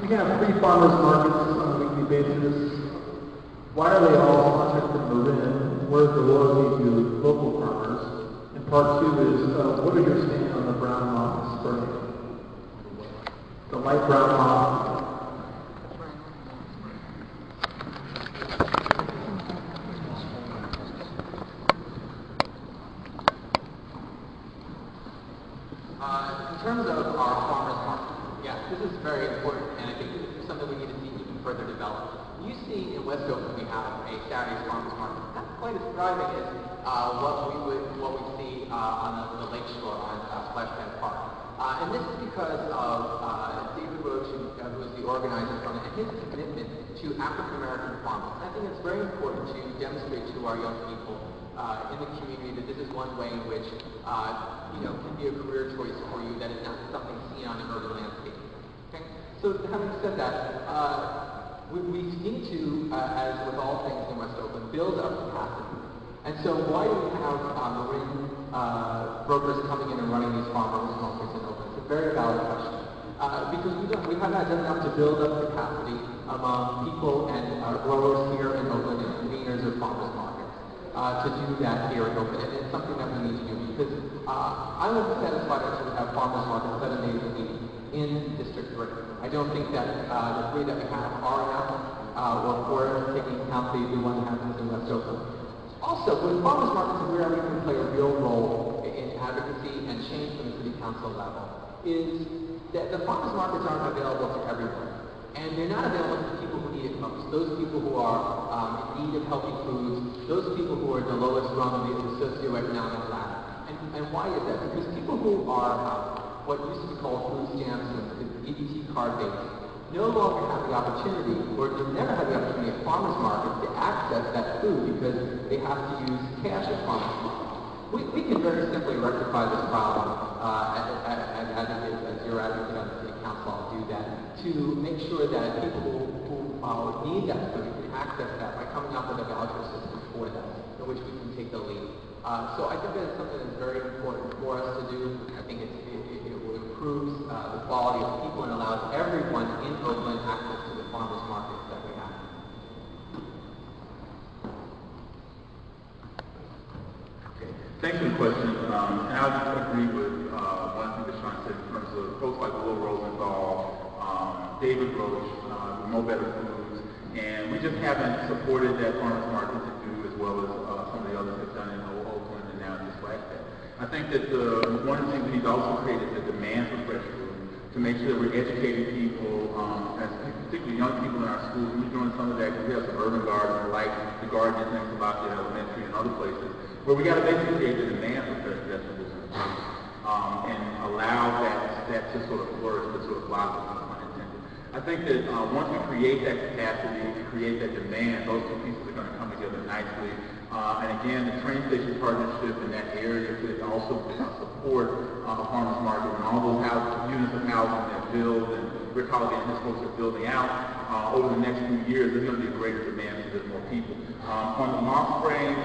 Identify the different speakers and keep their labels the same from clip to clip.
Speaker 1: We can have 3 farmers markets on a weekly basis. Why are they all sponsored from Marin? Where's the loyalty to local farmers? And part 2 is, what is your stand on the brown moth spray? The light brown moth.
Speaker 2: In terms of our farmers market, yeah, this is very important, and I think this is something we need to see even further developed. You see in West Oakland we have a Saturday's farmers market. Not quite as thriving as what we see on the lake shore on Splash Pad Park. And this is because of David Roach, who was the organizer from it, and his commitment to African American farmers. I think it's very important to demonstrate to our young people in the community that this is one way in which can be a career choice for you, that is not something seen on an urban landscape. Okay? So having said that, we need to, as with all things in West Oakland, build up capacity. And so why do we have Marin brokers coming in and running these farmers markets in Oakland? It's a very valid question. Because we have not done enough to build up capacity among people and growers here in Oakland and conveners of farmers markets. To do that here in Oakland, and it's something that we need to do because I would be satisfied to have farmers markets 7 days a week in District 3. I don't think that the 3 that we have are enough, or taking account the one that happens in West Oakland. Also, with farmers markets is where we can play a real role in advocacy and change from the city council level, is that the farmers markets aren't available to everyone. And they're not available to people who need it most. Those people who are in need of healthy foods, those people who are the lowest rung of the socioeconomic ladder. And why is that? Because people who are what used to be called food stamps and EBT card based no longer have the opportunity, or do never have the opportunity at farmers markets to access that food because they have to use cash at farmers markets. We can very simply rectify this problem as your advocate on the city council. I'll do that to make sure that people who need that food can access that by coming up with a voucher system for them, in which we can take the lead. So I think that is something that's very important for us to do. I think it will improve the quality of people and allows everyone in Oakland access to the farmers markets that we have.
Speaker 3: Okay. Thanks for the question. And I would agree with one thing that Sean said in terms of folks like Will Rosenthal, David Roach, Mo Better Foods, and we just haven't supported that farmers market to do as well as some of the others have done in Oakland and now in this Splash Pad. I think that one of the things we need to also create is the demand for fresh food, to make sure that we're educating people, particularly young people in our schools. We're doing some of that because we have some urban gardens like the garden in Lafayette Elementary and other places, where we got to basically create the demand for fresh vegetables and fruits, and allow that to sort of flourish, to sort of blossom, unintended. I think that once we create that capacity and create that demand, those two pieces are going to come together nicely. And again, the train station partnership in that area could also support a farmers market and all those units of housing that build, and Rick Holliday and his folks are building out. Over the next few years, there's going to be a greater demand because there's more people. On the moth spraying,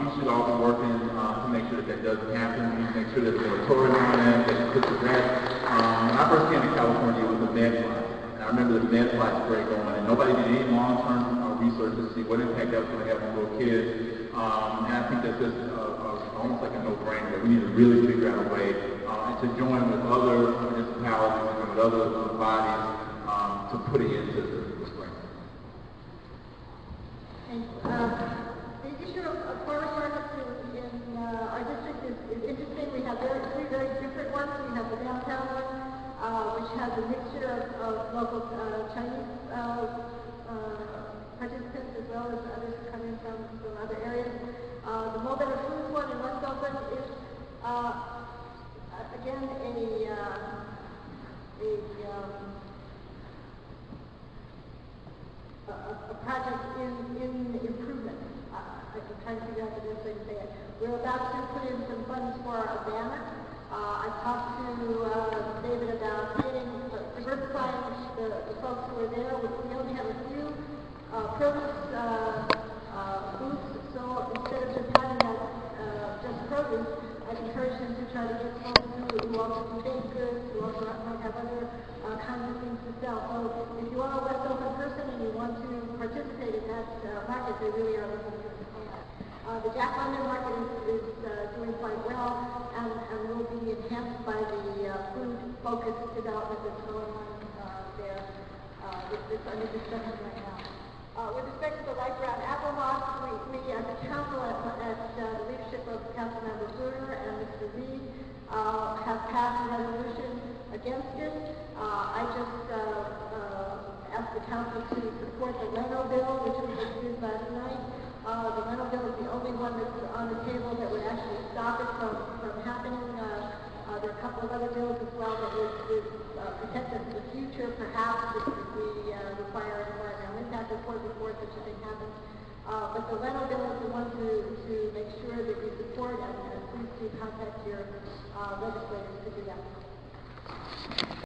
Speaker 3: we should all be working to make sure that doesn't happen. We need to make sure there's a moratorium on that, that put to rest. When I first came to California, it was a medfly. And I remember the medfly spray going, and nobody did any long-term research to see what impact that was going to have on little kids. And I think that's just almost like a no-brainer that we need to really figure out a way and to join with other municipalities and with other bodies to put it into the spring.
Speaker 4: The issue of farmers markets in our district is interesting. We have three very different ones. We have the downtown one, which has a mixture of local Chinese participants as well as others coming from other areas. The Mo Better Foods one in West Oakland is again a project in improvement. I'm trying to figure out the best way to say it. We're about to put in some funds for a banner. I talked to David about diversifying the folks who are there. We only have a few produce booths, so instead of just having that just produce, I'd encourage them to try to get folks who also do baked goods, who also might have other kinds of things to sell. So if you participate in that market, they really are looking to expand. The Jack London market is doing quite well and will be enhanced by the food-focused development that's going on there. It's under discussion right now. With respect to the light brown apple moss, we as a council, at the leadership of Councilmember Bruner and Mr. Reed, have passed a resolution against it. I just asked the council to support the Leno bill, which we introduced last night. The Leno bill is the only one that's on the table that would actually stop it from happening. There are a couple of other bills as well that would protect us in the future, perhaps, if we require an environmental impact report before such a thing happens. But the Leno bill is the one to make sure that you support, and please do contact your legislators to do that.